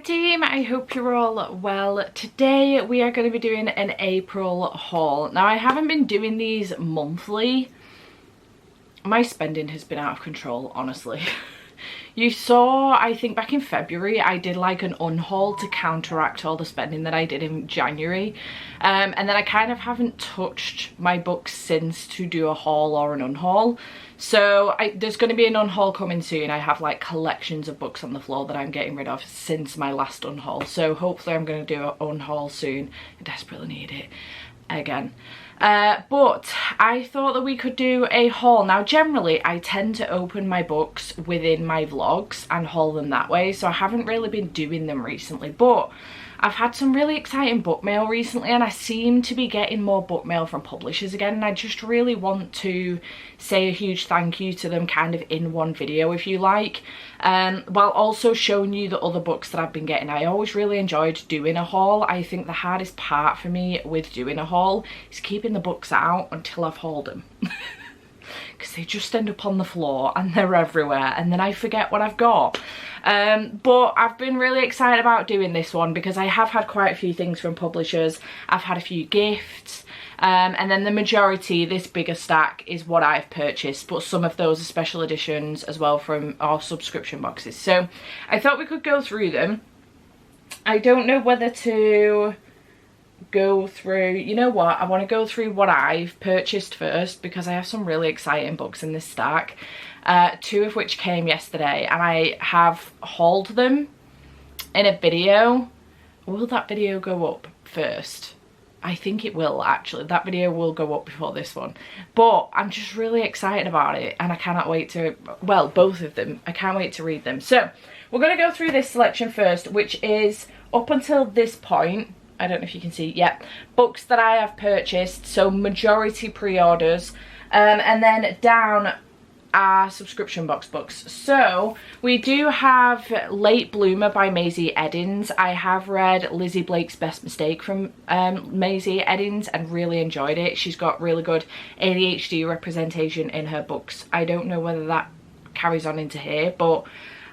team, I hope you're all well. Today we are going to be doing an April haul. Now I haven't been doing these monthly. My spending has been out of control, honestly. You saw, I think back in February, I did like an unhaul to counteract all the spending that I did in January. And then I kind of haven't touched my books since to do a haul or an unhaul. So there's going to be an unhaul coming soon. I have like collections of books on the floor that I'm getting rid of since my last unhaul. So hopefully I'm going to do an unhaul soon. I desperately need it again. But I thought that we could do a haul. Now generally I tend to open my books within my vlogs and haul them that way, so I haven't really been doing them recently, but I've had some really exciting book mail recently and I seem to be getting more book mail from publishers again, and I just really want to say a huge thank you to them kind of in one video, if you like, while also showing you the other books that I've been getting. I always really enjoyed doing a haul. I think the hardest part for me with doing a haul is keeping the books out until I've hauled them. Because they just end up on the floor and they're everywhere and then I forget what I've got. But I've been really excited about doing this one because I have had quite a few things from publishers. I've had a few gifts, and then the majority, this bigger stack, is what I've purchased, but some of those are special editions as well from our subscription boxes. So I thought we could go through them. I don't know whether to go through, you know what, I want to go through what I've purchased first because I have some really exciting books in this stack, two of which came yesterday, and I have hauled them in a video. Will that video go up first? I think it will, actually. That video will go up before this one, but I'm just really excited about it and I cannot wait to, well, both of them, I can't wait to read them. So we're going to go through this selection first, which is up until this point, I don't know if you can see, yeah, books that I have purchased, so majority pre-orders, and then down are subscription box books. So we do have Late Bloomer by Maisie Edins. I have read Lizzie Blake's Best Mistake from Maisie Edins and really enjoyed it. She's got really good ADHD representation in her books. I don't know whether that carries on into here, but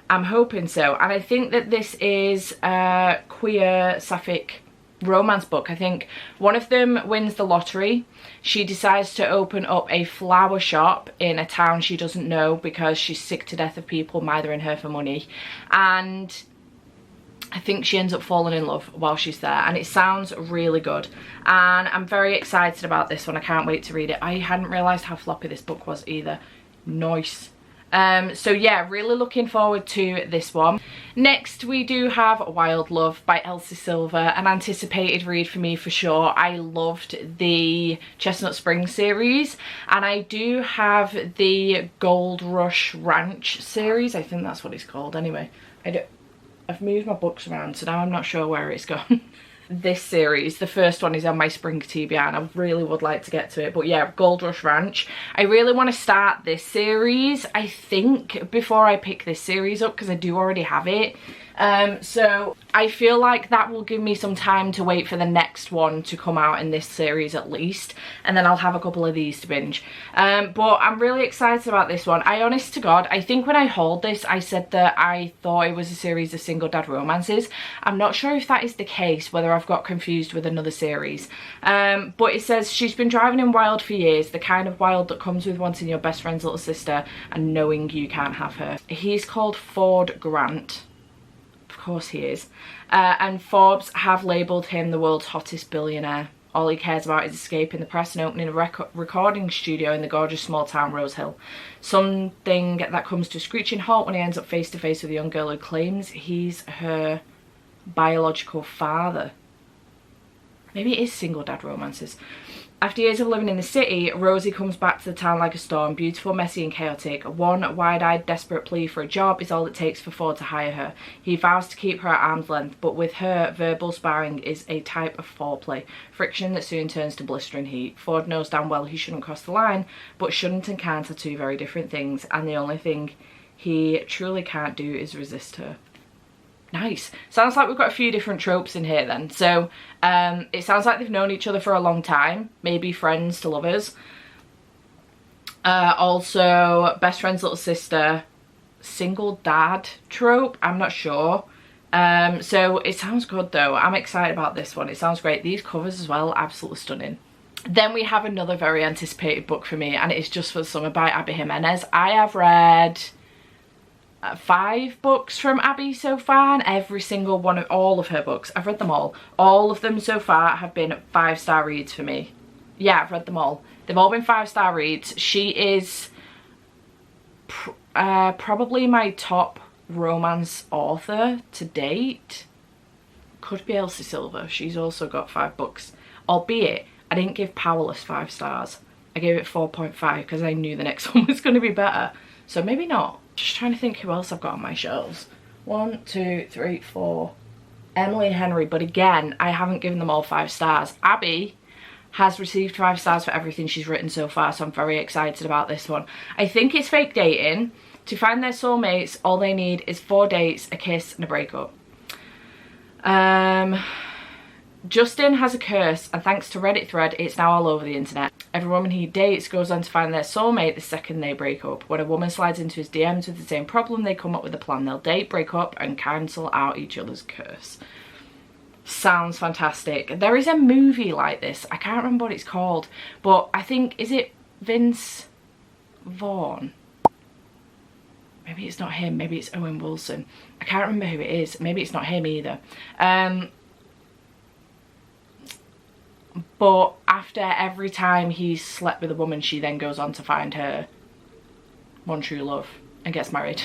I'm hoping so. And I think that this is a queer sapphic romance book. I think one of them wins the lottery. She decides to open up a flower shop in a town she doesn't know because she's sick to death of people mithering her for money, and I think she ends up falling in love while she's there, and it sounds really good and I'm very excited about this one. I can't wait to read it. I hadn't realised how floppy this book was either. Nice. So yeah, really looking forward to this one. Next we do have Wild Love by Elsie Silver, an anticipated read for me for sure. I loved the Chestnut Springs series, and I do have the Gold Rush Ranch series. I think that's what it's called anyway. I've moved my books around, so now I'm not sure where it's gone. This series, the first one, is on my spring TBR and I really would like to get to it, but yeah, Gold Rush Ranch. I really want to start this series, I think, before I pick this series up because I do already have it. So I feel like that will give me some time to wait for the next one to come out in this series at least, and then I'll have a couple of these to binge. But I'm really excited about this one. Honest to God, I think when I hauled this I said that I thought it was a series of single dad romances. I'm not sure if that is the case, whether I've got confused with another series. But it says she's been driving him wild for years, the kind of wild that comes with wanting your best friend's little sister and knowing you can't have her. He's called Ford Grant. Of course he is. And Forbes have labelled him the world's hottest billionaire. All he cares about is escaping the press and opening a recording studio in the gorgeous small town Rose Hill. Something that comes to a screeching halt when he ends up face to face with a young girl who claims he's her biological father. Maybe it is single dad romances. After years of living in the city, Rosie comes back to the town like a storm, beautiful, messy and chaotic. One wide-eyed, desperate plea for a job is all it takes for Ford to hire her. He vows to keep her at arm's length, but with her, verbal sparring is a type of foreplay, friction that soon turns to blistering heat. Ford knows damn well he shouldn't cross the line, but shouldn't and can't are two very different things, and the only thing he truly can't do is resist her. Nice. Sounds like we've got a few different tropes in here then. So it sounds like they've known each other for a long time, maybe friends to lovers. Also best friend's little sister, single dad trope, I'm not sure. So it sounds good though. I'm excited about this one. It sounds great. These covers as well, absolutely stunning. Then we have another very anticipated book for me, and it is Just for the Summer by Abby Jimenez. I have read 5 books from Abby so far, and every single one of all of her books, I've read them all. All of them so far have been 5-star reads for me. Yeah, I've read them all. They've all been 5-star reads. She is probably my top romance author to date. Could be Elsie Silver. She's also got 5 books, albeit I didn't give Powerless 5 stars. I gave it 4.5 because I knew the next one was going to be better. So maybe not. Just trying to think who else I've got on my shelves. 1, 2, 3, 4. Emily and Henry. But again, I haven't given them all 5 stars. Abby has received 5 stars for everything she's written so far. So I'm very excited about this one. I think it's fake dating. To find their soulmates, all they need is 4 dates, a kiss, and a breakup. Justin has a curse, and thanks to Reddit thread, it's now all over the internet. Every woman he dates goes on to find their soulmate the second they break up. When a woman slides into his DMs with the same problem, they come up with a plan. They'll date, break up, and cancel out each other's curse. Sounds fantastic. There is a movie like this. I can't remember what it's called, but I think, is it Vince Vaughn? Maybe it's not him. Maybe it's Owen Wilson. I can't remember who it is. Maybe it's not him either. But after every time he's slept with a woman, she then goes on to find her one true love and gets married.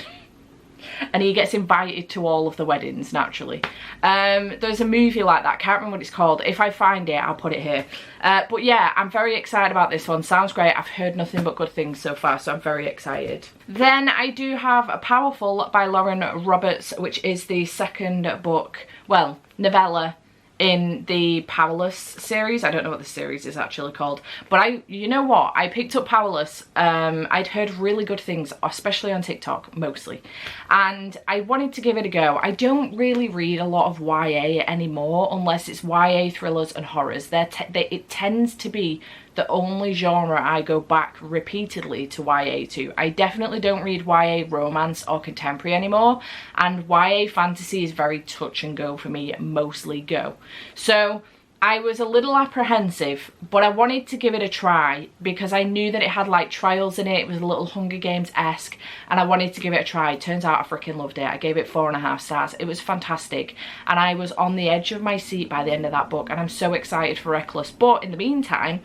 And he gets invited to all of the weddings, naturally. There's a movie like that. Can't remember what it's called. If I find it, I'll put it here. But yeah, I'm very excited about this one. Sounds great. I've heard nothing but good things so far, so I'm very excited. Then I do have A Powerful by Lauren Roberts, which is the second book, well, novella in the Powerless series. I don't know what the series is actually called, but you know what, I picked up Powerless. I'd heard really good things, especially on TikTok mostly, and I wanted to give it a go. I don't really read a lot of YA anymore unless it's YA thrillers and horrors. It tends to be the only genre I go back repeatedly to YA to. I definitely don't read YA romance or contemporary anymore, and YA fantasy is very touch and go for me, mostly go. So I was a little apprehensive, but I wanted to give it a try because I knew that it had like trials in it. It was a little Hunger Games-esque, and I wanted to give it a try. Turns out I freaking loved it. I gave it 4.5 stars. It was fantastic, and I was on the edge of my seat by the end of that book, and I'm so excited for Reckless. But in the meantime,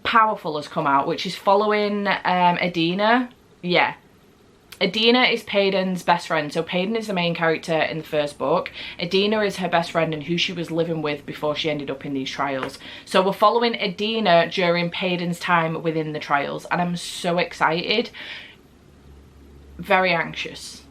Powerful has come out, which is following Adina. Yeah, Adina is Payden's best friend. So Payden is the main character in the first book. Adina is her best friend and who she was living with before she ended up in these trials. So we're following Adina during Payden's time within the trials, and I'm so excited. Very anxious.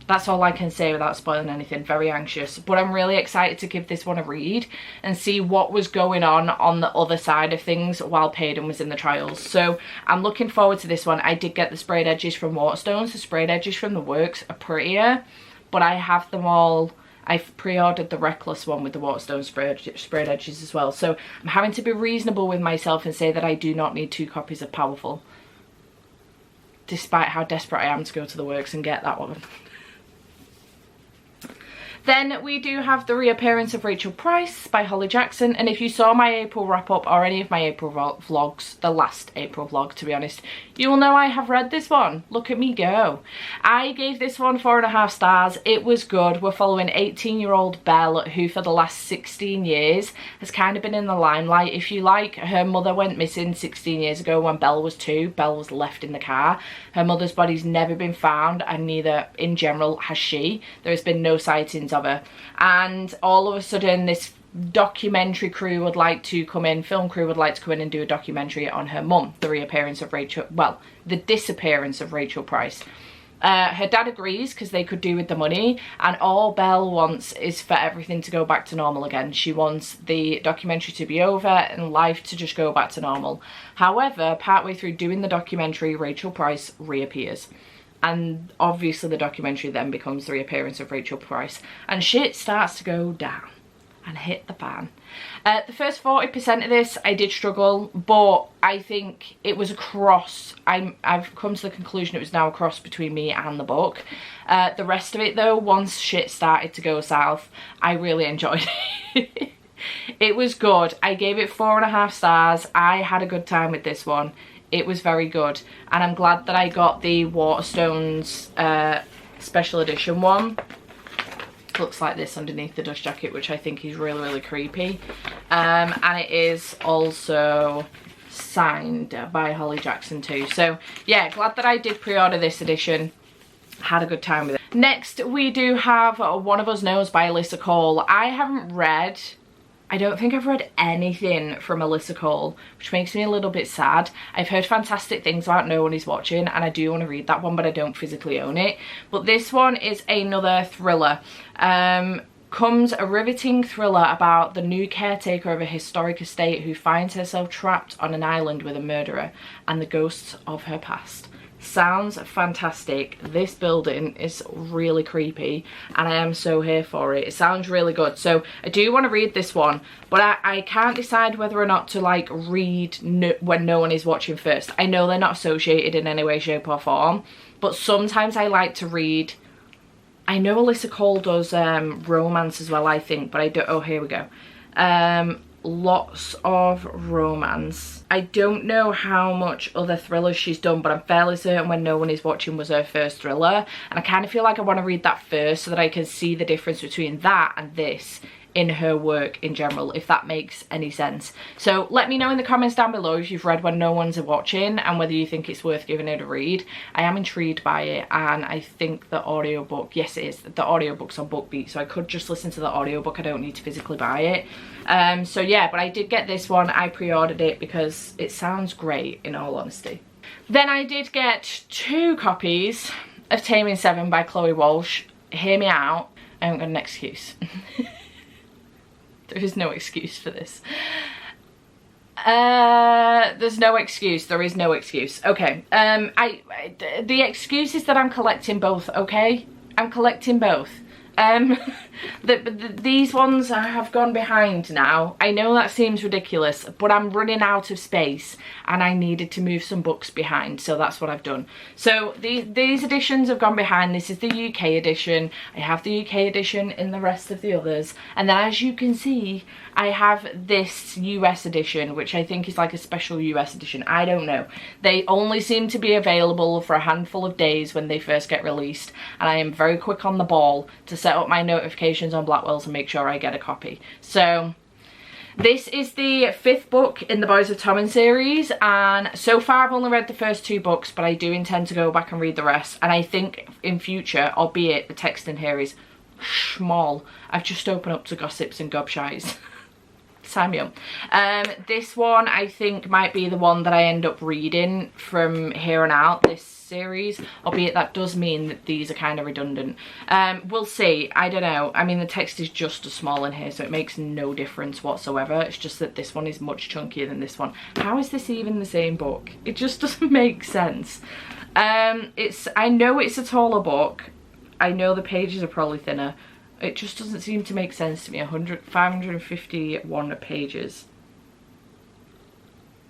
That's all I can say without spoiling anything. Very anxious. But I'm really excited to give this one a read and see what was going on the other side of things while Payden was in the trials. So I'm looking forward to this one. I did get the sprayed edges from Waterstones. The sprayed edges from the works are prettier, but I have them all. I've pre-ordered the Reckless one with the Waterstone sprayed edges as well. So I'm having to be reasonable with myself and say that I do not need 2 copies of Powerful, despite how desperate I am to go to the works and get that one. Then we do have The Reappearance of Rachel Price by Holly Jackson, and if you saw my April wrap up or any of my April vlogs, the last April vlog to be honest, you will know I have read this one. Look at me go. I gave this one 4.5 stars. It was good. We're following 18-year-old Belle, who for the last 16 years has kind of been in the limelight, if you like. Her mother went missing 16 years ago when Belle was 2. Belle was left in the car. Her mother's body's never been found, and neither in general has she. There has been no sightings of her, and all of a sudden this documentary crew would like to come in, film crew would like to come in and do a documentary on her mum, the reappearance of Rachel, well, the disappearance of Rachel Price. Her dad agrees because they could do with the money, and all Belle wants is for everything to go back to normal again. She wants the documentary to be over and life to just go back to normal. However, partway through doing the documentary, Rachel Price reappears. And obviously the documentary then becomes The Reappearance of Rachel Price, and shit starts to go down. and hit the fan. The first 40% of this I did struggle, but I think it was a cross. I've come to the conclusion it was now a cross between me and the book. The rest of it though, once shit started to go south, I really enjoyed it. It was good. I gave it 4.5 stars. I had a good time with this one. It was very good, and I'm glad that I got the Waterstones special edition one. Looks like this underneath the dust jacket, which I think is really, really creepy. And it is also signed by Holly Jackson too. So yeah, glad that I did pre-order this edition. Had a good time with it. Next we do have One of Us Knows by Alyssa Cole. I don't think I've read anything from Alyssa Cole, which makes me a little bit sad. I've heard fantastic things about No One Is Watching, and I do want to read that one, but I don't physically own it. But this one is another thriller. Comes a riveting thriller about the new caretaker of a historic estate who finds herself trapped on an island with a murderer and the ghosts of her past. Sounds fantastic. This building is really creepy and I am so here for it. It sounds really good, so I do want to read this one, but I can't decide whether or not to like read When No One Is Watching first. I know they're not associated in any way, shape or form, but sometimes I like to read. I know Alyssa Cole does romance as well, I think, but I don't. Oh, here we go. Lots of romance. I don't know how much other thrillers she's done, but I'm fairly certain When No One Is Watching was her first thriller, and I kind of feel like I want to read that first so that I can see the difference between that and this in her work in general, if that makes any sense. So let me know in the comments down below if you've read When No One's Watching and whether you think it's worth giving it a read. I am intrigued by it, and I think the audiobook, yes it is, the audiobook's on BookBeat, so I could just listen to the audiobook. I don't need to physically buy it. So yeah, but I did get this one. I pre-ordered it because it sounds great, in all honesty. Then I did get 2 copies of Taming 7 by Chloe Walsh. Hear me out, I haven't got an excuse. There is no excuse for this. There's no excuse. There is no excuse. Okay. The excuse is that I'm collecting both, okay? I'm collecting both. These ones have gone behind now. I know that seems ridiculous, but I'm running out of space and I needed to move some books behind, so that's what I've done. So these editions have gone behind. This is the UK edition. I have the UK edition in the rest of the others, and then as you can see I have this US edition, which I think is like a special US edition. I don't know. They only seem to be available for a handful of days when they first get released, and I am very quick on the ball to set up my notifications on Blackwell's and make sure I get a copy. So this is the 5th book in the Boys of Tommen series, and so far I've only read the first 2 books, but I do intend to go back and read the rest, and I think in future, albeit the text in here is small, I've just opened up to gossips and gobshites. Sign me up. This one I think might be the one that I end up reading from here on out, this series, albeit that does mean that these are kind of redundant. We'll see. I don't know. I mean, the text is just as small in here, so it makes no difference whatsoever. It's just that this one is much chunkier than this one. How is this even the same book? It just doesn't make sense. I know it's a taller book. I know the pages are probably thinner. It just doesn't seem to make sense to me. 551 pages.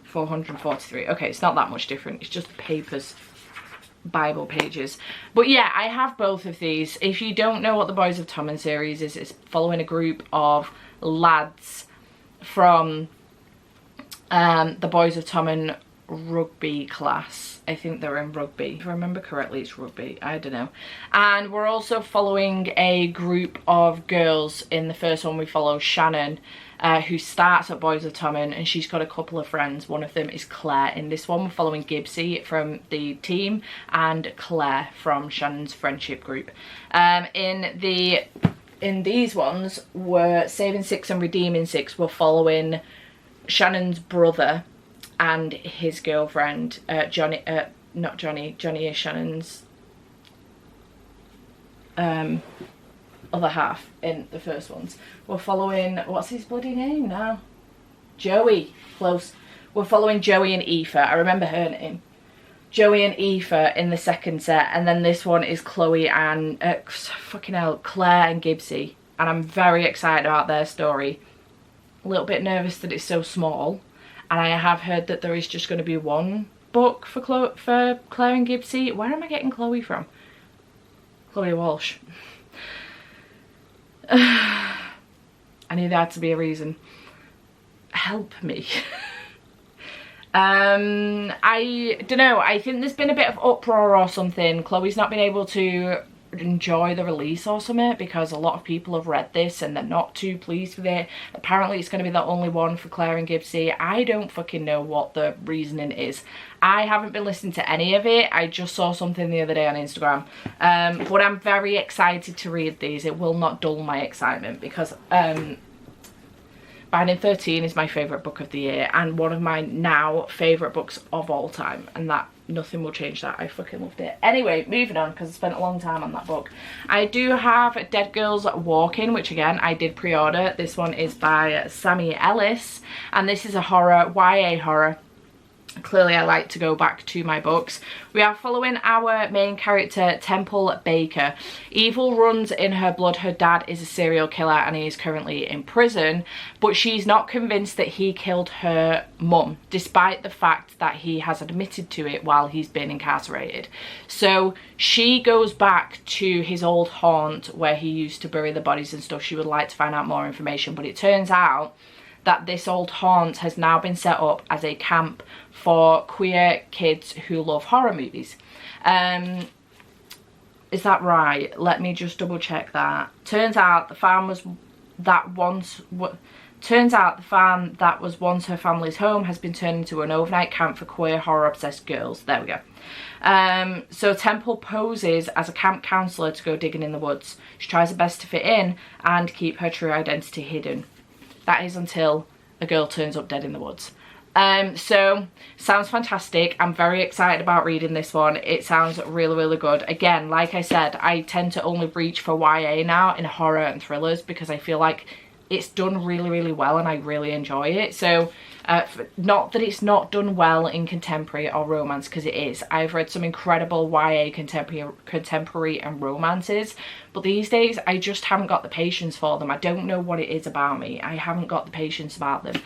443. Okay, it's not that much different. It's just the papers, Bible pages. But yeah, I have both of these. If you don't know what the Boys of Tommen series is, it's following a group of lads from the Boys of Tommen rugby class. I think they're in rugby. If I remember correctly, it's rugby. I don't know. And we're also following a group of girls. In the first one, we follow Shannon, who starts at Boys of Tommen, and she's got a couple of friends. One of them is Claire. In this one, we're following Gibbsy from the team and Claire from Shannon's friendship group. In these ones, we're Saving 6 and Redeeming 6. We're following Shannon's brother and his girlfriend, Johnny is Shannon's other half in the first ones. We're following, what's his bloody name now? Joey, close. We're following Joey and Aoife. I remember her name. Joey and Aoife in the second set, and then this one is Chloe and, fucking hell, Claire and Gibbsy. and I'm very excited about their story. A little bit nervous that it's so small, and I have heard that there is just going to be one book for Claire and Gibbsy. Where am I getting Chloe from? Chloe Walsh. I knew there had to be a reason. Help me. I don't know, I think there's been a bit of uproar or something. Chloe's not been able to enjoy the release or something because a lot of people have read this and they're not too pleased with it. Apparently it's going to be the only one for Claire and Gibbsy. I don't fucking know what the reasoning is. I haven't been listening to any of it. I just saw something the other day on Instagram. But I'm very excited to read these. It will not dull my excitement because Binding 13 is my favourite book of the year and one of my now favourite books of all time, and that nothing will change that. I fucking loved it. Anyway, moving on because I spent a long time on that book. I do have Dead Girls Walking, which again I did pre-order. This one is by Sammy Ellis and this is a horror, YA horror. Clearly I like to go back to my books. We are following our main character, Temple Baker. Evil runs in her blood. Her dad is a serial killer and he is currently in prison, but she's not convinced that he killed her mum, despite the fact that he has admitted to it while he's been incarcerated. So she goes back to his old haunt where he used to bury the bodies and stuff. She would like to find out more information, but it turns out that this old haunt has now been set up as a camp for queer kids who love horror movies. Is that right? Let me just double check that. Turns out the farm that was once her family's home has been turned into an overnight camp for queer horror obsessed girls. There we go. So Temple poses as a camp counselor to go digging in the woods. She tries her best to fit in and keep her true identity hidden. That is until a girl turns up dead in the woods. So sounds fantastic. I'm very excited about reading this one. It sounds really, really good. Again, like I said, I tend to only reach for YA now in horror and thrillers because I feel like it's done really, really well and I really enjoy it. So not that it's not done well in contemporary or romance, because it is. I've read some incredible YA contemporary and romances, but these days I just haven't got the patience for them. I don't know what it is about me. I haven't got the patience about them.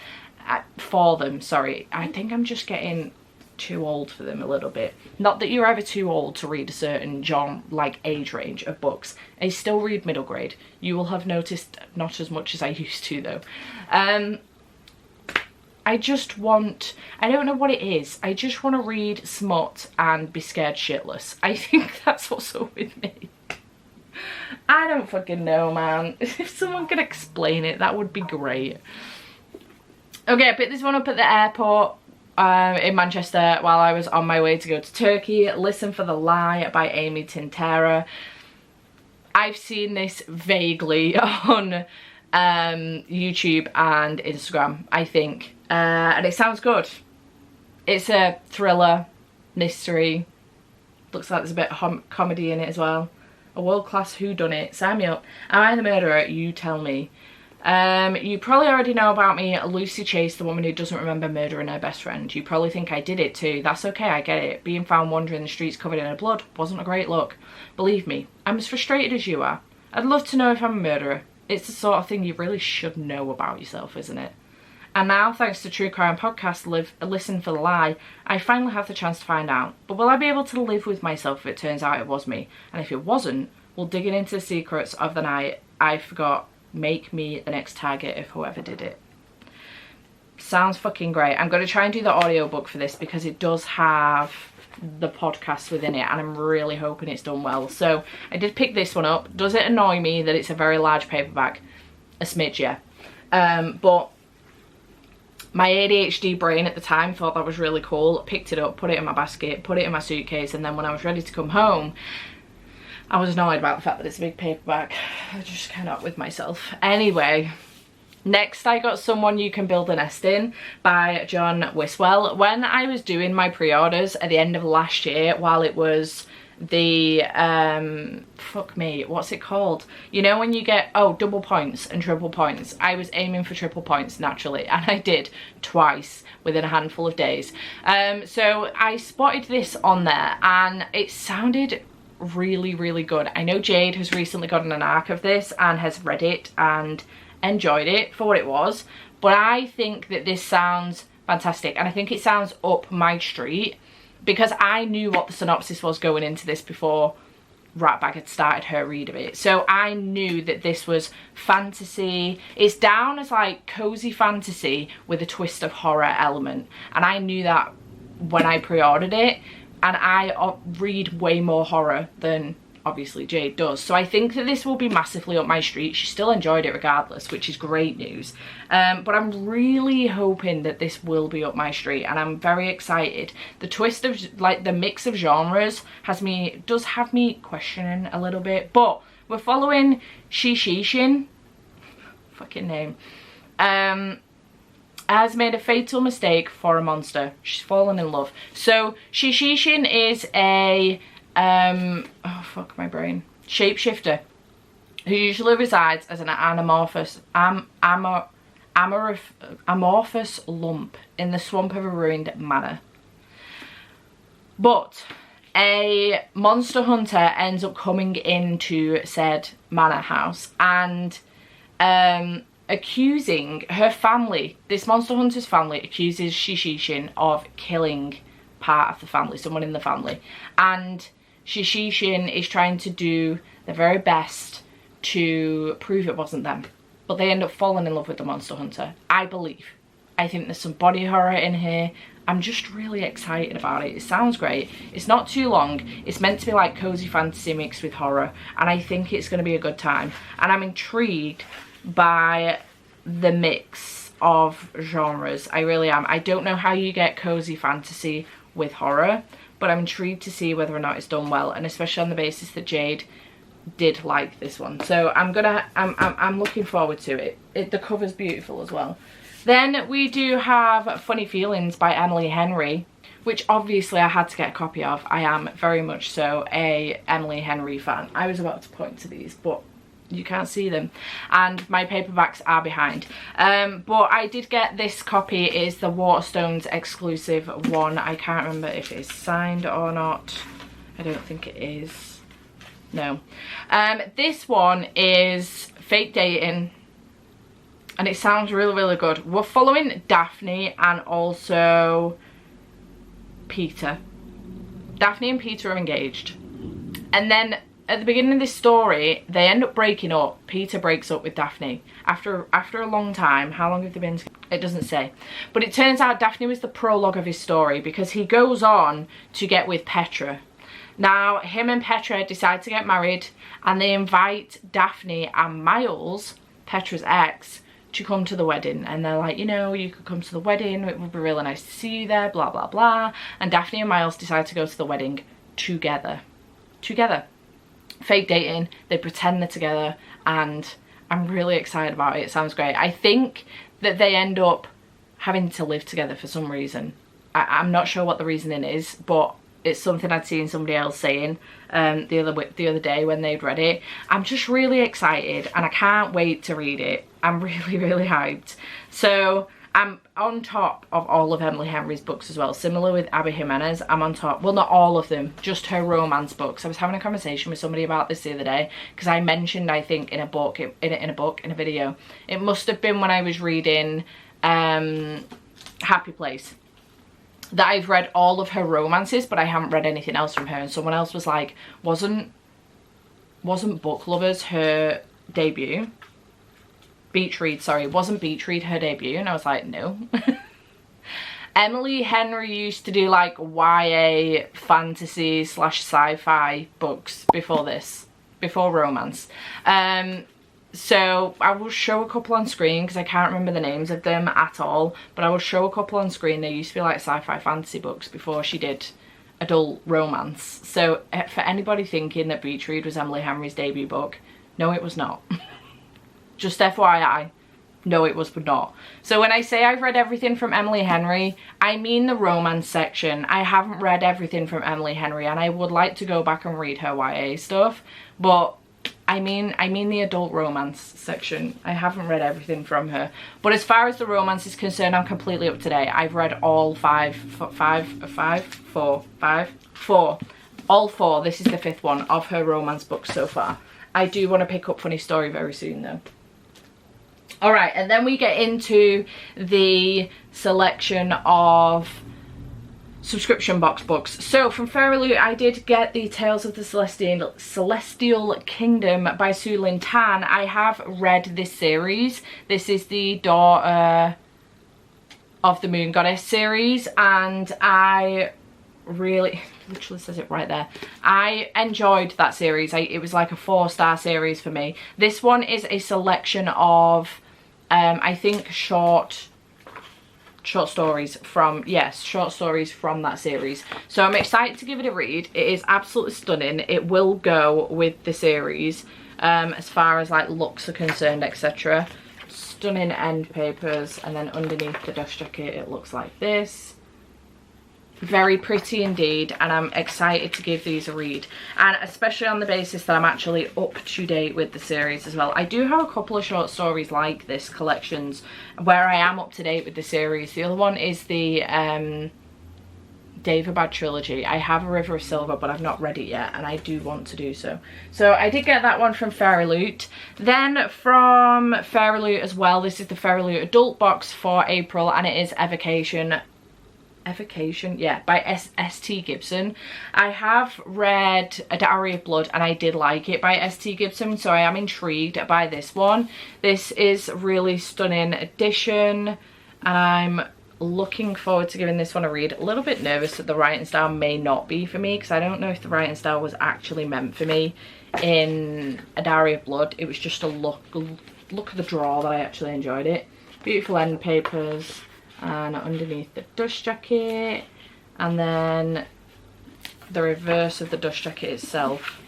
Sorry. I think I'm just getting too old for them a little bit. Not that you're ever too old to read a certain genre, like age range of books. I still read middle grade. You will have noticed not as much as I used to though. I just want, I don't know what it is, I just want to read smut and be scared shitless. I think that's what's up with me. I don't fucking know, man. If someone could explain it, that would be great. Okay, I picked this one up at the airport in Manchester while I was on my way to go to Turkey. Listen for the Lie by Amy Tintera. I've seen this vaguely on YouTube and Instagram, I think. And it sounds good. It's a thriller, mystery. Looks like there's a bit of comedy in it as well. A world-class whodunit. Sign me up. Am I the murderer? You tell me. You probably already know about me, Lucy Chase, the woman who doesn't remember murdering her best friend. You probably think I did it too. That's okay, I get it. Being found wandering the streets covered in her blood wasn't a great look. Believe me, I'm as frustrated as you are. I'd love to know if I'm a murderer. It's the sort of thing you really should know about yourself, isn't it? And now, thanks to True Crime Podcast Listen for the Lie, I finally have the chance to find out. But will I be able to live with myself if it turns out it was me? And if it wasn't, will digging into the secrets of the night I forgot make me the next target of whoever did it. Sounds fucking great. I'm going to try and do the audiobook for this because it does have the podcast within it and I'm really hoping it's done well. So I did pick this one up. Does it annoy me that it's a very large paperback? A smidge, yeah. But my ADHD brain at the time thought that was really cool. Picked it up, put it in my basket, put it in my suitcase, and then when I was ready to come home, I was annoyed about the fact that it's a big paperback. I just cannot with myself. Anyway, next I got Someone You Can Build a Nest In by John Wiswell. When I was doing my pre-orders at the end of last year, while it was the, fuck me, what's it called? You know when you get, double points and triple points. I was aiming for triple points naturally, and I did twice within a handful of days. So I spotted this on there and it sounded really, really good. I know Jade has recently gotten an arc of this and has read it and enjoyed it for what it was, but I think that this sounds fantastic, and I think it sounds up my street because I knew what the synopsis was going into this before Ratbag had started her read of it. So I knew that this was fantasy. It's down as like cozy fantasy with a twist of horror element, and I knew that when I pre-ordered it, and I read way more horror than obviously Jade does, so I think that this will be massively up my street. She still enjoyed it regardless, which is great news, but I'm really hoping that this will be up my street, and I'm very excited. The twist of like the mix of genres does have me questioning a little bit, but we're following Shishin, fucking name, has made a fatal mistake for a monster. She's fallen in love. So Shishin is a oh fuck my brain, shapeshifter who usually resides as an amorphous lump in the swamp of a ruined manor. But a monster hunter ends up coming into said manor house and accusing her family. This monster hunter's family accuses Shishin of killing part of the family, someone in the family, and Shishin is trying to do their very best to prove it wasn't them, but they end up falling in love with the monster hunter, I believe. I think there's some body horror in here. I'm just really excited about it. It sounds great. It's not too long. It's meant to be like cozy fantasy mixed with horror, and I think it's going to be a good time, and I'm intrigued by the mix of genres. I really am. I don't know how you get cozy fantasy with horror, but I'm intrigued to see whether or not it's done well, and especially on the basis that Jade did like this one. So I'm looking forward to it. The cover's beautiful as well. Then we do have Funny Feelings by Emily Henry, which obviously I had to get a copy of. I am very much so a Emily Henry fan. I was about to point to these, but you can't see them, and my paperbacks are behind, but I did get this copy. It is the Waterstones exclusive one. I can't remember if it's signed or not. I don't think it is. No. This one is Fake Dating, and it sounds really, really good. We're following Daphne and also Peter. Daphne and Peter are engaged, and then at the beginning of this story, they end up breaking up. Peter breaks up with Daphne after a long time. How long have they been together? It doesn't say. But it turns out Daphne was the prologue of his story, because he goes on to get with Petra. Now, him and Petra decide to get married, and they invite Daphne and Miles, Petra's ex, to come to the wedding. And they're like, you know, you could come to the wedding. It would be really nice to see you there, blah, blah, blah. And Daphne and Miles decide to go to the wedding together. Fake dating, they pretend they're together, and I'm really excited about it. It sounds great. I think that they end up having to live together for some reason. I'm not sure what the reasoning is, but it's something I'd seen somebody else saying the other day when they'd read it. I'm just really excited, and I can't wait to read it. I'm really, really hyped. So I'm on top of all of Emily Henry's books as well. Similar with Abby Jimenez, I'm on top. Well, not all of them, just her romance books. I was having a conversation with somebody about this the other day, because I mentioned, I think, in a video. It must have been when I was reading Happy Place, that I've read all of her romances, but I haven't read anything else from her. And someone else was like, wasn't Book Lovers her debut? Beach Read, sorry, wasn't Beach Read her debut? And I was like, no. Emily Henry used to do like YA fantasy / sci-fi books before this, before romance. So I will show a couple on screen, because I can't remember the names of them at all, but I will show a couple on screen. They used to be like sci-fi fantasy books before she did adult romance. So for anybody thinking that Beach Read was Emily Henry's debut book, no, it was not. Just FYI, no, it was not. So when I say I've read everything from Emily Henry, I mean the romance section. I haven't read everything from Emily Henry, and I would like to go back and read her YA stuff, but I mean the adult romance section. I haven't read everything from her. But as far as the romance is concerned, I'm completely up to date. I've read all four all 4, this is the 5th one of her romance books so far. I do want to pick up Funny Story very soon though. Alright, and then we get into the selection of subscription box books. So from Fairy Loot, I did get the Tales of the Celestial Kingdom by Su Lin Tan. I have read this series. This is the Daughter of the Moon Goddess series, and I really, literally says it right there, I enjoyed that series. It was like a 4-star series for me. This one is a selection of I think short stories from, yes, short stories from that series. So I'm excited to give it a read. It is absolutely stunning. It will go with the series as far as like looks are concerned, etc. Stunning end papers, and then underneath the dust jacket it looks like this. Very pretty indeed, and I'm excited to give these a read, and especially on the basis that I'm actually up to date with the series as well. I do have a couple of short stories like this collections where I am up to date with the series. The other one is the Daevabad trilogy. I have a River of Silver, but I've not read it yet, and I do want to do so. So I did get that one from Fairy Loot. Then from Fairy Loot as well, this is the Fairy Loot adult box for April, and it is Evocation, yeah, by S.T. Gibson. I have read A Diary of Blood, and I did like it by S.T. Gibson, so I am intrigued by this one. This is really stunning edition, and I'm looking forward to giving this one a read. A little bit nervous that the writing style may not be for me, because I don't know if the writing style was actually meant for me in A Diary of Blood. It was just a look of the draw that I actually enjoyed it. Beautiful end papers, and underneath the dust jacket, and then the reverse of the dust jacket itself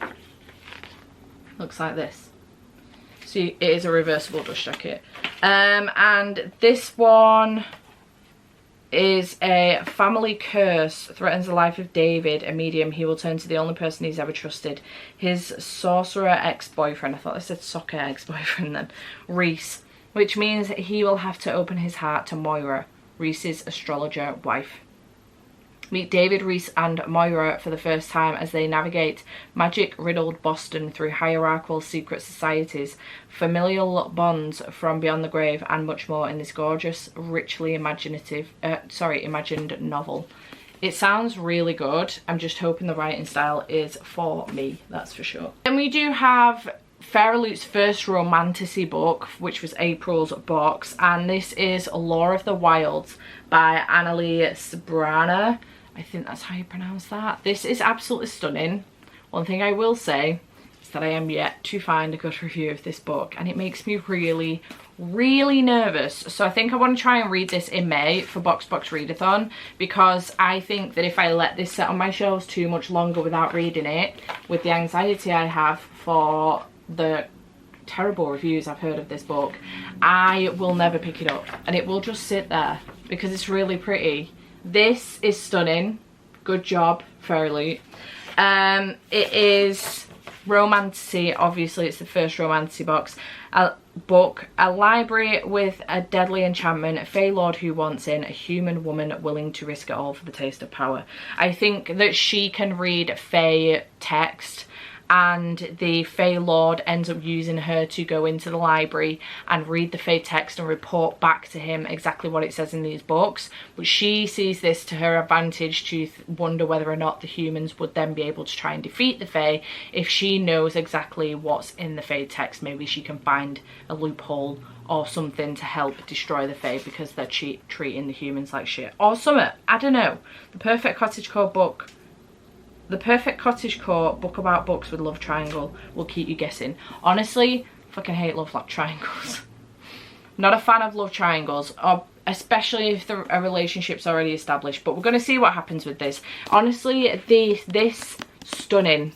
looks like this. See, it is a reversible dust jacket. And this one is a family curse threatens the life of David, a medium. He will turn to the only person he's ever trusted, his sorcerer ex-boyfriend. I thought I said soccer ex-boyfriend then. Reese, which means he will have to open his heart to Moira, Reese's astrologer wife. Meet David, Reese and Moira for the first time as they navigate magic-riddled Boston through hierarchical secret societies, familial bonds from beyond the grave, and much more in this gorgeous, richly imagined novel. It sounds really good. I'm just hoping the writing style is for me, that's for sure. Then we do have Fairy Loot's first romantasy book, which was April's box, and this is Law of the Wilds by Annalie Sabrana. I think that's how you pronounce that. This is absolutely stunning. One thing I will say is that I am yet to find a good review of this book, and it makes me really, really nervous. So I think I want to try and read this in May for Box Readathon, because I think that if I let this sit on my shelves too much longer without reading it, with the anxiety I have for the terrible reviews I've heard of this book, I will never pick it up, and it will just sit there because it's really pretty. This is stunning. Good job, Fairy Loot. It is romantasy. Obviously, it's the first romantasy book. A library with a deadly enchantment, a Fey Lord who wants in, a human woman willing to risk it all for the taste of power. I think that she can read Fey text, and the Fey Lord ends up using her to go into the library and read the Fey text and report back to him exactly what it says in these books. But she sees this to her advantage to wonder whether or not the humans would then be able to try and defeat the Fey. If she knows exactly what's in the Fey text, maybe she can find a loophole or something to help destroy the Fey because they're treating the humans like shit. Or something, I don't know. The perfect cottagecore book. The perfect cottagecore book about books with love triangle will keep you guessing. Honestly, fucking hate love triangles. Not a fan of love triangles, or especially if a relationship's already established. But we're going to see what happens with this. Honestly, this stunning.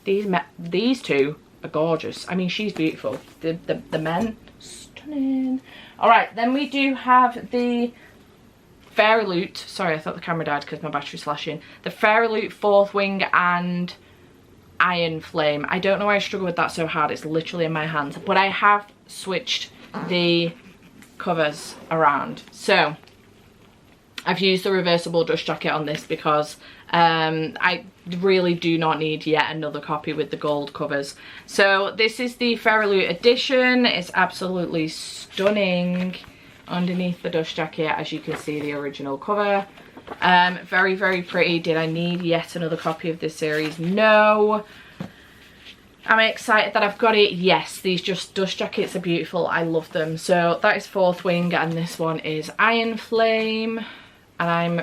These two are gorgeous. I mean, she's beautiful. The men, stunning. All right, then we do have the Fairy Loot, sorry I thought the camera died because my battery's flashing. The Fairy Loot Fourth Wing and Iron Flame. I don't know why I struggle with that so hard, it's literally in my hands. But I have switched the covers around. So I've used the reversible dust jacket on this because I really do not need yet another copy with the gold covers. So this is the Feralute edition. It's absolutely stunning underneath the dust jacket, as you can see the original cover. Very, very pretty. Did I need yet another copy of this series? No. Am I excited that I've got it? Yes. These dust jackets are beautiful. I love them. So that is Fourth Wing, and this one is Iron Flame, and I'm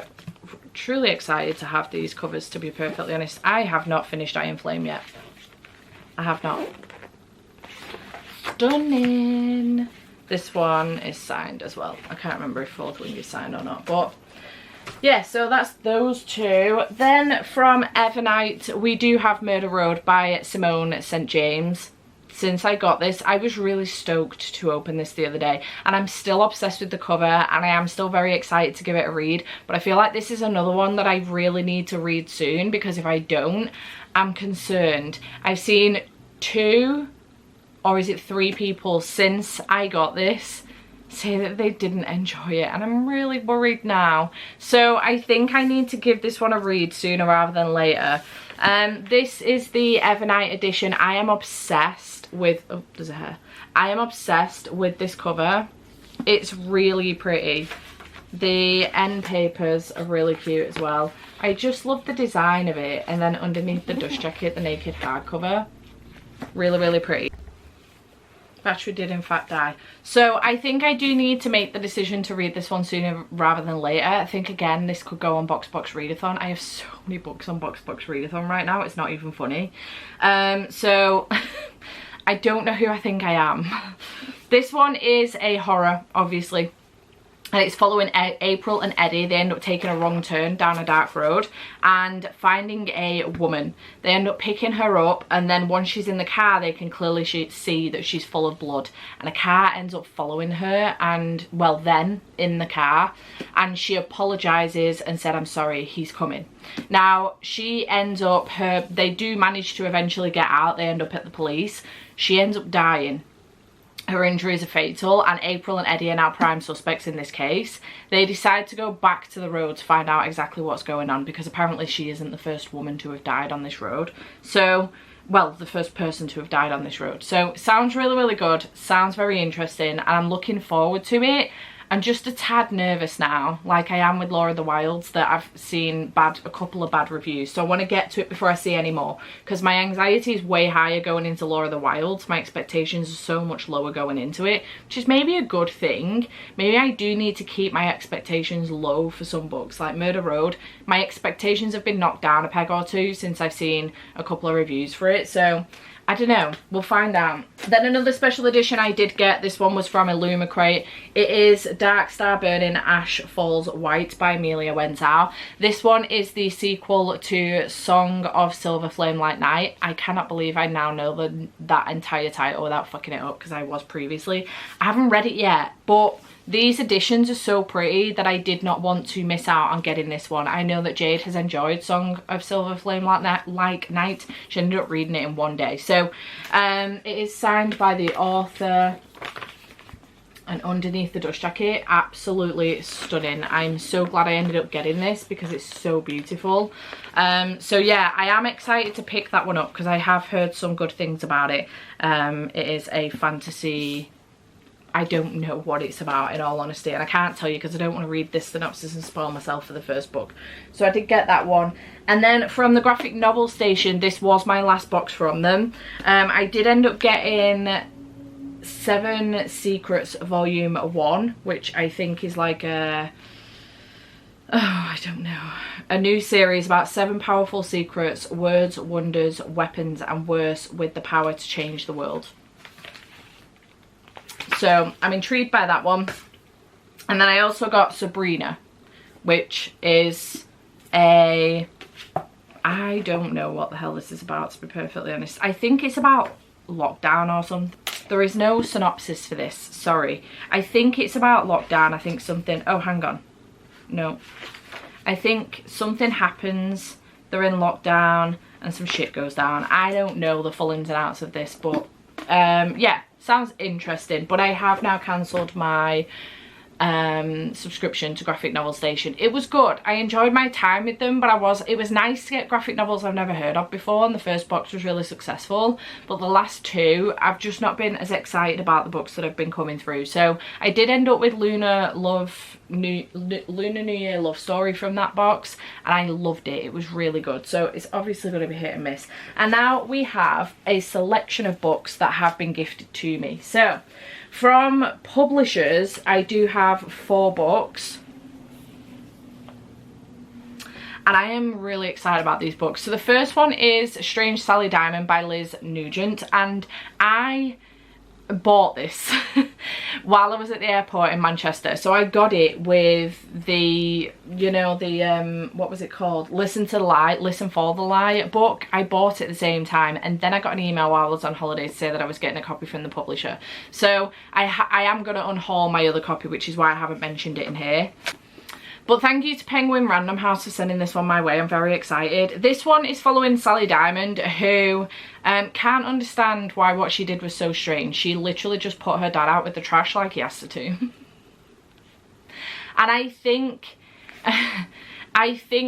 truly excited to have these covers, to be perfectly honest. I have not finished Iron Flame yet. I have not. Stunning. This one is signed as well. I can't remember if Fourth Wing is signed or not, but yeah, so that's those two. Then from Evernight, we do have Murder Road by Simone St. James. Since I got this, I was really stoked to open this the other day, and I'm still obsessed with the cover, and I am still very excited to give it a read, but I feel like this is another one that I really need to read soon, because if I don't, I'm concerned. I've seen 2 or is it 3 people since I got this say that they didn't enjoy it, and I'm really worried now. So I think I need to give this one a read sooner rather than later. This is the Evernight edition. I am obsessed with, oh, there's a hair. I am obsessed with this cover. It's really pretty. The end papers are really cute as well. I just love the design of it, and then underneath the dust jacket, the naked hardcover. Really, really pretty. Battery did in fact die. So I think I do need to make the decision to read this one sooner rather than later. I think again this could go on Box Readathon. I have so many books on Box Readathon right now, it's not even funny. So I don't know who I think I am. This one is a horror, obviously. And it's following April and Eddie. They end up taking a wrong turn down a dark road and finding a woman. They end up picking her up, and then once she's in the car, they can clearly see that she's full of blood. And a car ends up following her, and, well, then in the car. And she apologises and said, "I'm sorry, he's coming." Now, she ends up, they do manage to eventually get out. They end up at the police. She ends up dying. Her injuries are fatal, and April and Eddie are now prime suspects in this case. They decide to go back to the road to find out exactly what's going on, because apparently she isn't the first woman to have died on this road. So, well, the first person to have died on this road. So, sounds really, really good. Sounds very interesting, and I'm looking forward to it. I'm just a tad nervous now, like I am with Laura of the Wilds, that I've seen a couple of bad reviews. So I want to get to it before I see any more, because my anxiety is way higher going into Laura of the Wilds. My expectations are so much lower going into it, which is maybe a good thing. Maybe I do need to keep my expectations low for some books, like Murder Road. My expectations have been knocked down a peg or two since I've seen a couple of reviews for it, so I don't know, we'll find out. Then another special edition I did get, this one was from Illuma Crate. It is Dark Star Burning Ash Falls White by Amelia Wenzel. This one is the sequel to Song of Silver Flame Like Night. I cannot believe I now know that entire title without fucking it up, because I was previously. I haven't read it yet, but these editions are so pretty that I did not want to miss out on getting this one. I know that Jade has enjoyed Song of Silver Flame Like Night. She ended up reading it in one day. So it is signed by the author, and underneath the dust jacket, absolutely stunning. I'm so glad I ended up getting this because it's so beautiful. So yeah, I am excited to pick that one up because I have heard some good things about it. It is a fantasy. I don't know what it's about, in all honesty, and I can't tell you because I don't want to read this synopsis and spoil myself for the first book. So I did get that one. And then from the graphic novel station, this was my last box from them. I did end up getting 7 Secrets Volume 1, which I think is like a, I don't know, a new series about 7 powerful secrets, words, wonders, weapons, and worse, with the power to change the world. So I'm intrigued by that one. And then I also got Sabrina, which is I don't know what the hell this is about, to be perfectly honest. I think it's about lockdown or something. There is no synopsis for this, sorry. I think it's about lockdown. I think something, oh, hang on. No. I think something happens, they're in lockdown, and some shit goes down. I don't know the full ins and outs of this, but yeah. Sounds interesting, but I have now cancelled my subscription to Graphic Novel Station. It was good. I enjoyed my time with them, but it was nice to get graphic novels I've never heard of before, and the first box was really successful, but the last two I've just not been as excited about the books that have been coming through. So I did end up with Lunar New Year Love Story from that box, and I loved it. It was really good. So it's obviously going to be hit and miss. And now we have a selection of books that have been gifted to me. So from publishers, I do have 4 books, and I am really excited about these books. So the first one is Strange Sally Diamond by Liz Nugent, and I bought this while I was at the airport in Manchester. So I got it with the, you know, the what was it called, Listen for the Lie book. I bought it at the same time, and then I got an email while I was on holiday to say that I was getting a copy from the publisher. So I am going to unhaul my other copy, which is why I haven't mentioned it in here. But thank you to Penguin Random House for sending this one my way. I'm very excited. This one is following Sally Diamond, who can't understand why what she did was so strange. She literally just put her dad out with the trash like he asked her to. And I think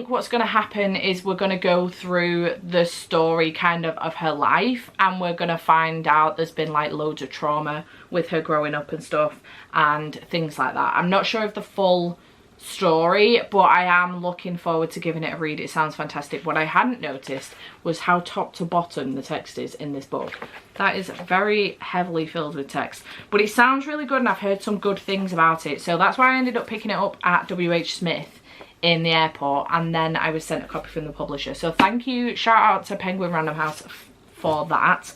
what's going to happen is we're going to go through the story kind of her life, and we're going to find out there's been like loads of trauma with her growing up and stuff and things like that. I'm not sure of the full story, but I am looking forward to giving it a read. It sounds fantastic. What I hadn't noticed was how top to bottom the text is in this book. That is very heavily filled with text, but it sounds really good, and I've heard some good things about it, so that's why I ended up picking it up at WH Smith in the airport, and then I was sent a copy from the publisher. So thank you, shout out to Penguin Random House for that.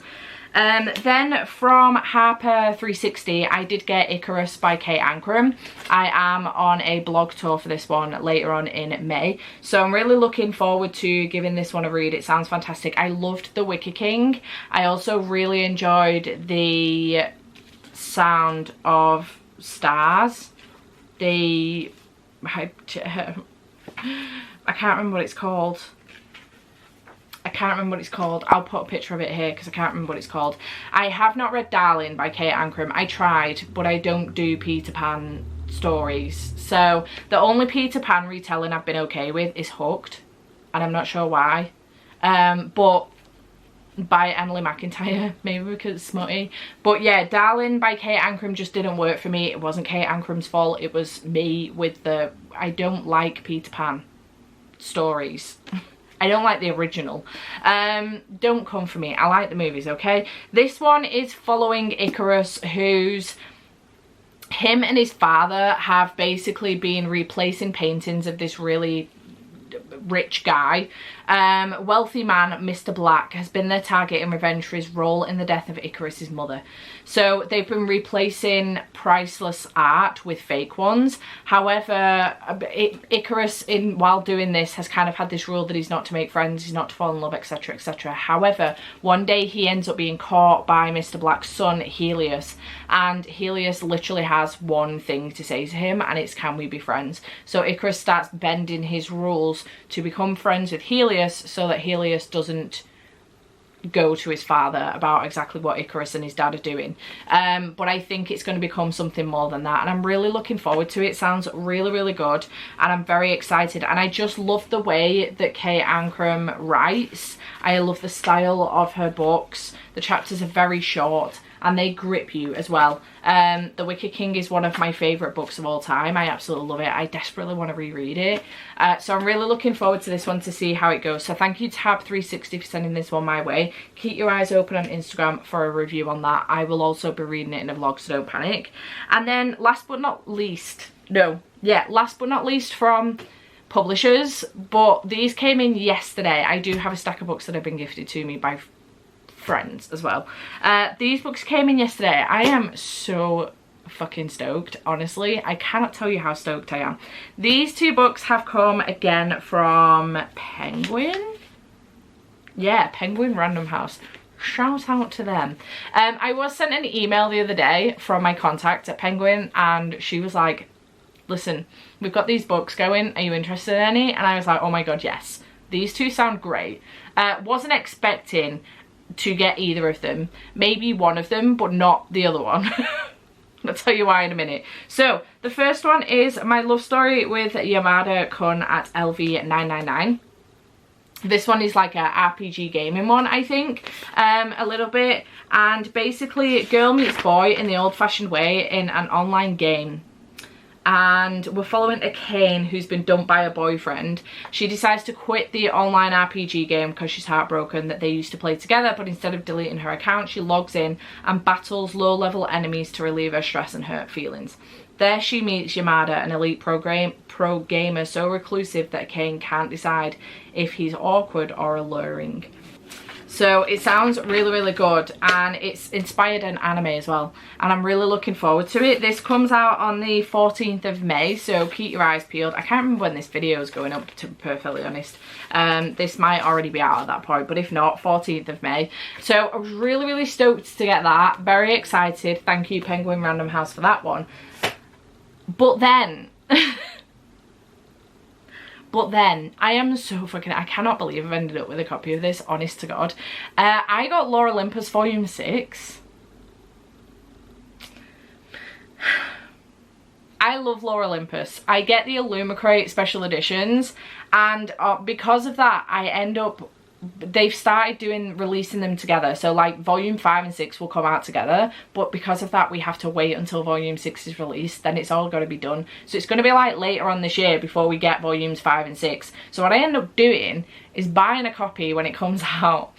Then from Harper 360, I did get Icarus by Kate Ankrum. I am on a blog tour for this one later on in May, so I'm really looking forward to giving this one a read. It sounds fantastic. I loved The Wicker King. I also really enjoyed The Sound of Stars. I can't remember what it's called. I'll put a picture of it here because I can't remember what it's called. I have not read Darling by Kate Ankrum. I tried, but I don't do Peter Pan stories. So the only Peter Pan retelling I've been okay with is Hooked, and I'm not sure why. But by Emily McIntyre, maybe because it's smutty. But yeah, Darling by Kate Ankrum just didn't work for me. It wasn't Kate Ankrum's fault. It was me with I don't like Peter Pan stories. I don't like the original. Don't come for me. I like the movies, okay? This one is following Icarus, him and his father have basically been replacing paintings of this really rich guy. Wealthy man, Mr. Black, has been their target in revenge for his role in the death of Icarus's mother. So they've been replacing priceless art with fake ones. However, Icarus, while doing this, has kind of had this rule that he's not to make friends, he's not to fall in love, etc, etc. However, one day he ends up being caught by Mr. Black's son, Helios, and Helios literally has one thing to say to him, and it's, can we be friends? So Icarus starts bending his rules to become friends with Helios, so that Helios doesn't go to his father about exactly what Icarus and his dad are doing. But I think it's going to become something more than that, and I'm really looking forward to it. It sounds really, really good, and I'm very excited. And I just love the way that Kate Ankrum writes. I love the style of her books. The chapters are very short, and they grip you as well. The Wicker King is one of my favourite books of all time. I absolutely love it. I desperately want to reread it. So I'm really looking forward to this one to see how it goes. So thank you to Tab360 for sending this one my way. Keep your eyes open on Instagram for a review on that. I will also be reading it in a vlog, so don't panic. And then last but not least from publishers, but these came in yesterday. I do have a stack of books that have been gifted to me by friends as well. These books came in yesterday. I am so fucking stoked, honestly. I cannot tell you how stoked I am. These two books have come again from Penguin. Yeah, Penguin Random House. Shout out to them. I was sent an email the other day from my contact at Penguin, and she was like, listen, we've got these books going, are you interested in any? And I was like, oh my god, yes, these two sound great. Wasn't expecting to get either of them, maybe one of them, but not the other one. I'll tell you why in a minute. So the first one is my love story with Yamada-kun at LV999. This one is like a RPG gaming one, I think, a little bit. And basically, girl meets boy in the old-fashioned way in an online game. And we're following a Kane who's been dumped by her boyfriend. She decides to quit the online RPG game because she's heartbroken that they used to play together, but instead of deleting her account, she logs in and battles low-level enemies to relieve her stress and hurt feelings. There she meets Yamada, an elite pro gamer so reclusive that Kane can't decide if he's awkward or alluring. So it sounds really, really good, and it's inspired an anime as well, and I'm really looking forward to it. This comes out on the 14th of May, so keep your eyes peeled. I can't remember when this video is going up, to be perfectly honest. This might already be out at that point, but if not, 14th of May. So I was really, really stoked to get that. Very excited. Thank you, Penguin Random House, for that one. But then... But then, I am so fucking... I cannot believe I've ended up with a copy of this, honest to God. I got Lore Olympus Volume 6. I love Lore Olympus. I get the Illumicrate special editions, and because of that, I end up... They've started releasing them together, so like volume 5 and 6 will come out together, but because of that we have to wait until volume 6 is released, then it's all got to be done. So it's going to be like later on this year before we get volumes 5 and 6. So what I end up doing is buying a copy when it comes out,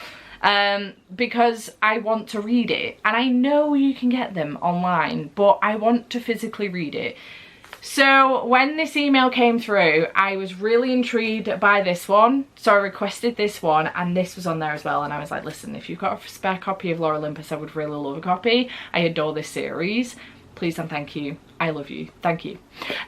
because I want to read it, and I know you can get them online, but I want to physically read it. So when this email came through, I was really intrigued by this one, so I requested this one, and this was on there as well, and I was like, listen, if you've got a spare copy of Lore Olympus, I would really love a copy. I adore this series. Please and thank you. I love you. Thank you.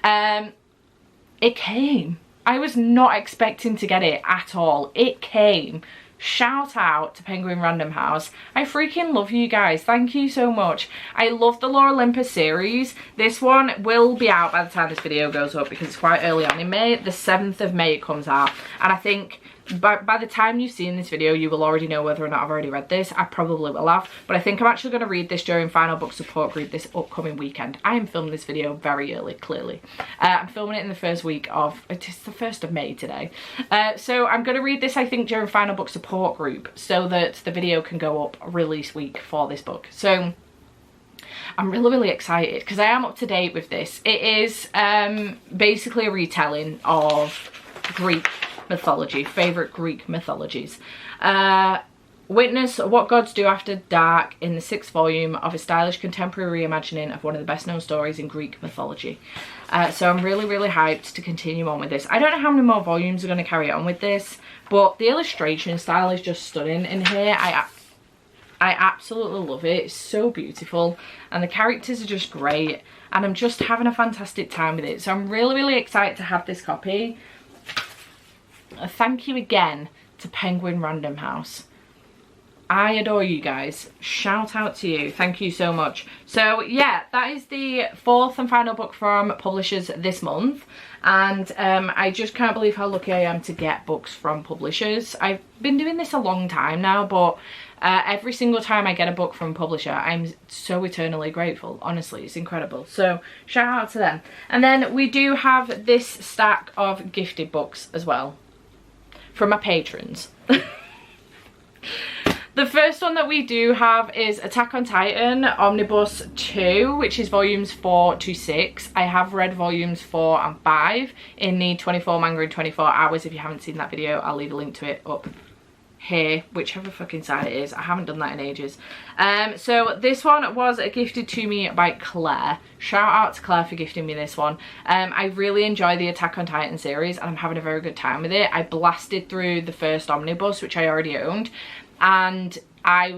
It came. I was not expecting to get it at all. It came. Shout out to Penguin Random House. I freaking love you guys. Thank you so much. I love the Lore Olympus series. This one will be out by the time this video goes up because it's quite early on in May. The 7th of May it comes out. And I think by the time you've seen this video, you will already know whether or not I've already read this. I probably will have. But I think I'm actually going to read this during Final Book Support Group this upcoming weekend. I am filming this video very early, clearly. I'm filming it in the first week of... It's the 1st of May today. So I'm going to read this, I think, during Final Book Support Group so that the video can go up release week for this book. So... I'm really, really excited because I am up to date with this. It is basically a retelling of Greek mythology, favourite Greek mythologies. Witness what gods do after dark in the 6th volume of a stylish contemporary reimagining of one of the best known stories in Greek mythology. So I'm really, really hyped to continue on with this. I don't know how many more volumes are going to carry on with this, but the illustration style is just stunning in here. I absolutely love it. It's so beautiful and the characters are just great, and I'm just having a fantastic time with it. So I'm really, really excited to have this copy. Thank you again to Penguin Random House. I adore you guys. Shout out to you. Thank you so much. So yeah, that is the 4th and final book from publishers this month. And I just can't believe how lucky I am to get books from publishers. I've been doing this a long time now, but every single time I get a book from a publisher, I'm so eternally grateful. Honestly, it's incredible. So shout out to them. And then we do have this stack of gifted books as well from my patrons. The first one that we do have is Attack on Titan Omnibus 2, which is volumes 4 to 6. I have read volumes 4 and 5 in the 24 manga in 24 hours. If you haven't seen that video, I'll leave a link to it up here, whichever fucking side it is. I haven't done that in ages. So this one was gifted to me by Claire. Shout out to Claire for gifting me this one. I really enjoy the Attack on Titan series and I'm having a very good time with it. I blasted through the first omnibus, which I already owned, and I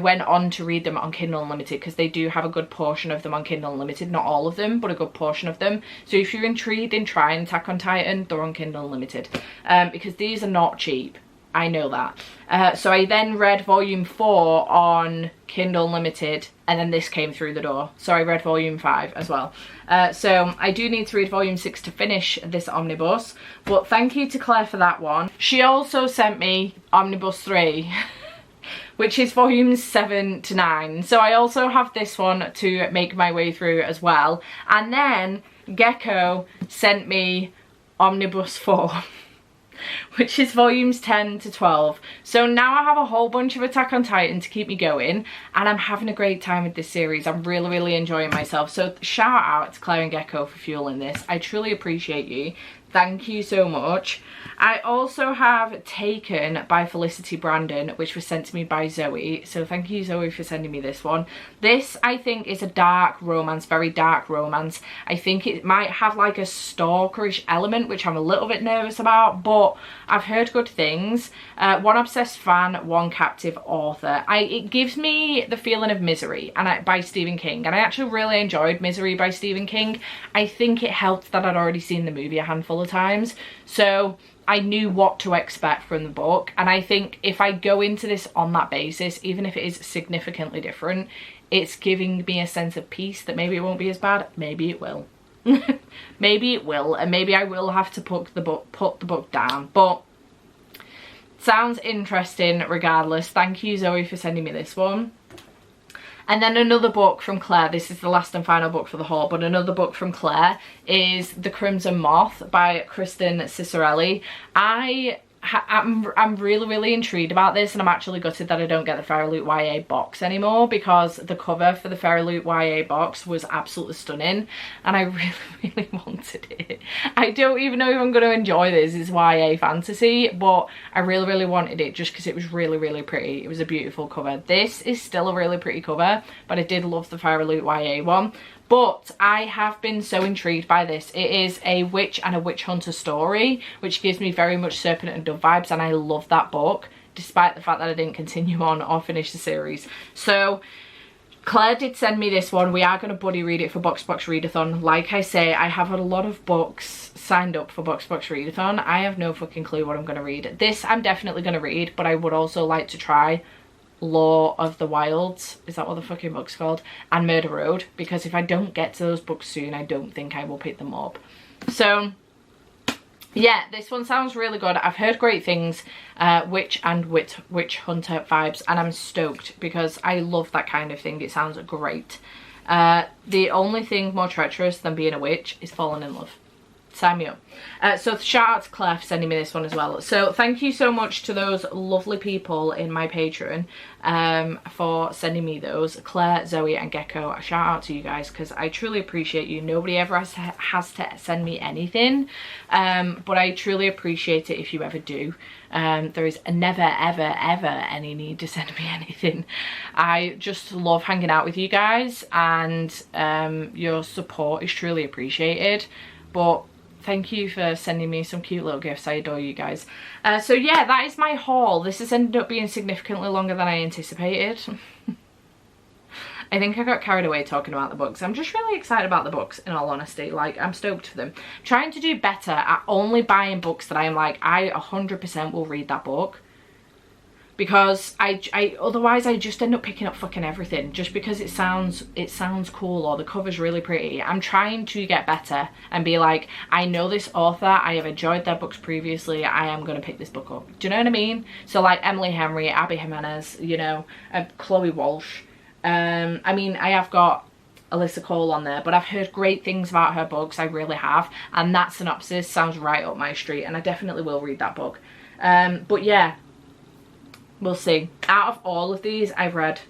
went on to read them on Kindle Unlimited because they do have a good portion of them on Kindle Unlimited. Not all of them, but a good portion of them. So if you're intrigued in trying Attack on Titan, they're on Kindle Unlimited, because these are not cheap. I know that. So I then read volume 4 on Kindle Unlimited, and then this came through the door. So I read volume 5 as well. So I do need to read volume 6 to finish this omnibus, but thank you to Claire for that one. She also sent me omnibus 3, which is volumes 7 to 9. So I also have this one to make my way through as well. And then Gecko sent me Omnibus 4. Which is volumes 10 to 12. So now I have a whole bunch of Attack on Titan to keep me going, and I'm having a great time with this series. I'm really enjoying myself. So shout out to Claire and Gecko for fueling this. I truly appreciate you. Thank you so much. I also have Taken by Felicity Brandon, which was sent to me by Zoe. So thank you, Zoe, for sending me this one. This, I think, is a dark romance, very dark romance. I think it might have like a stalkerish element, which I'm a little bit nervous about, but I've heard good things. One obsessed fan, one captive author. It gives me the feeling of Misery by Stephen King, and I actually really enjoyed Misery by Stephen King. I think it helped that I'd already seen the movie a handful of times, so I knew what to expect from the book, and I think if I go into this on that basis, even if it is significantly different, it's giving me a sense of peace that maybe it won't be as bad. Maybe it will. Maybe it will, and maybe I will have to put the book down, but sounds interesting regardless. Thank you, Zoe, for sending me this one. And then another book from Claire, this is the last and final book for the haul, but another book from Claire is The Crimson Moth by Kristen Cicerelli. I'm really intrigued about this, and I'm actually gutted that I don't get the Fairy Loot YA box anymore, because the cover for the Fairy Loot YA box was absolutely stunning, and I really wanted it. I don't even know if I'm going to enjoy this. It's YA fantasy, but I really wanted it just because it was really pretty. It was a beautiful cover. This is still a really pretty cover, but I did love the Fairy Loot YA one. But I have been so intrigued by this. It is a witch and a witch hunter story, which gives me very much Serpent and Dove vibes, and I love that book, despite the fact that I didn't continue on or finish the series. So Claire did send me this one. We are going to buddy read it for Box Readathon. Like I say, I have a lot of books signed up for Box Readathon. I have no fucking clue what I'm going to read. This I'm definitely going to read, but I would also like to try Law of the Wilds, is that what the fucking book's called, and Murder Road, because if I don't get to those books soon, I don't think I will pick them up. So yeah, this one sounds really good. I've heard great things, witch and witch hunter vibes, and I'm stoked because I love that kind of thing. It sounds great. The only thing more treacherous than being a witch is falling in love. Sign me up. So shout out to Claire for sending me this one as well. So thank you so much to those lovely people in my Patreon for sending me those. Claire, Zoe and Gecko. A shout out to you guys because I truly appreciate you. Nobody ever has to send me anything, but I truly appreciate it if you ever do. There is never ever any need to send me anything. I just love hanging out with you guys, and your support is truly appreciated. But thank you for sending me some cute little gifts. I adore you guys. So yeah, that is my haul. This has ended up being significantly longer than I anticipated. I think I got carried away talking about the books. I'm just really excited about the books, in all honesty. Like, I'm stoked for them. Trying to do better at only buying books that I'm like, I 100% will read that book. Because otherwise I just end up picking up fucking everything just because it sounds cool or the cover's really pretty. I'm trying to get better and be like, I know this author, I have enjoyed their books previously, I am going to pick this book up. Do you know what I mean? So like Emily Henry, Abby Jimenez, you know, Chloe Walsh. I mean, I have got Alyssa Cole on there, but I've heard great things about her books, I really have, and that synopsis sounds right up my street, and I definitely will read that book. But yeah, we'll see. Out of all of these, I've read...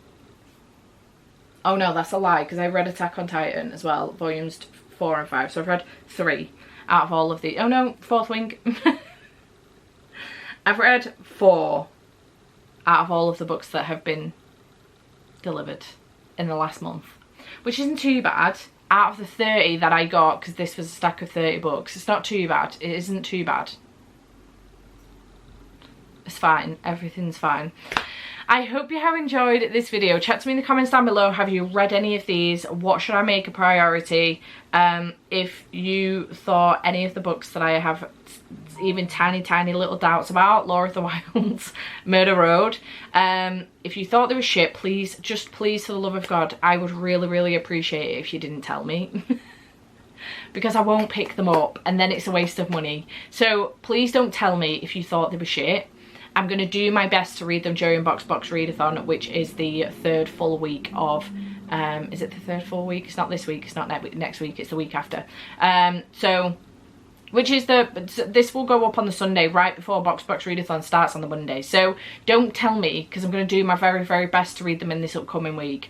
Oh no, that's a lie, because I read Attack on Titan as well, volumes 4 and 5. So I've read 3 out of all of these. Oh no, Fourth Wing. I've read 4 out of all of the books that have been delivered in the last month, which isn't too bad. Out of the 30 that I got, because this was a stack of 30 books, it's not too bad. It isn't too bad. It's fine. Everything's fine. I hope you have enjoyed this video. Chat to me in the comments down below. Have you read any of these? What should I make a priority? If you thought any of the books that I have even tiny little doubts about, Law of the Wilds, Murder Road, if you thought they were shit, please, just please, for the love of God, I would really appreciate it if you didn't tell me. Because I won't pick them up and then it's a waste of money. So please don't tell me if you thought they were shit. I'm going to do my best to read them during Box Readathon, which is the third full week of, is it the third full week? It's not this week, it's not next week, it's the week after. So, which is this will go up on the Sunday right before Box Readathon starts on the Monday. So don't tell me, because I'm going to do my very, very best to read them in this upcoming week.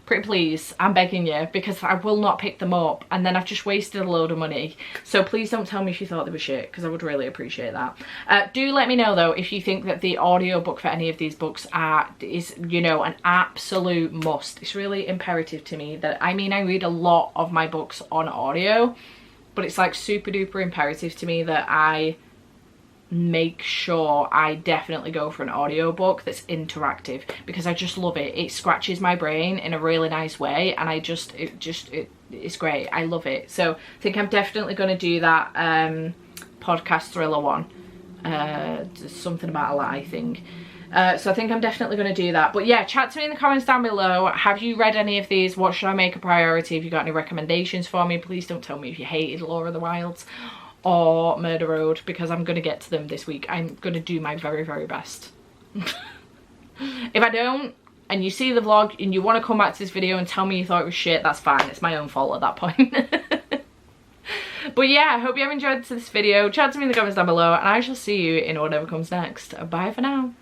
Pretty please, I'm begging you, because I will not pick them up and then I've just wasted a load of money. So please don't tell me if you thought they were shit, because I would really appreciate that. Do let me know though if you think that the audiobook for any of these books is, you know, an absolute must. It's really imperative to me that, I mean, I read a lot of my books on audio, but it's like super duper imperative to me that I make sure I definitely go for an audiobook that's interactive, because I just love it. It scratches my brain in a really nice way, and it's great. I love it. So I think I'm definitely going to do that podcast thriller one, something about a lie thing. So I think I'm definitely going to do that. But yeah, chat to me in the comments down below. Have you read any of these? What should I make a priority? Have you got any recommendations for me? Please don't tell me if you hated Law of the Wilds or Murder Road, because I'm going to get to them this week. I'm going to do my very, very best. If I don't, and you see the vlog and you want to come back to this video and tell me you thought it was shit, that's fine. It's my own fault at that point. But yeah, I hope you have enjoyed this video. Chat to me in the comments down below, and I shall see you in whatever comes next. Bye for now.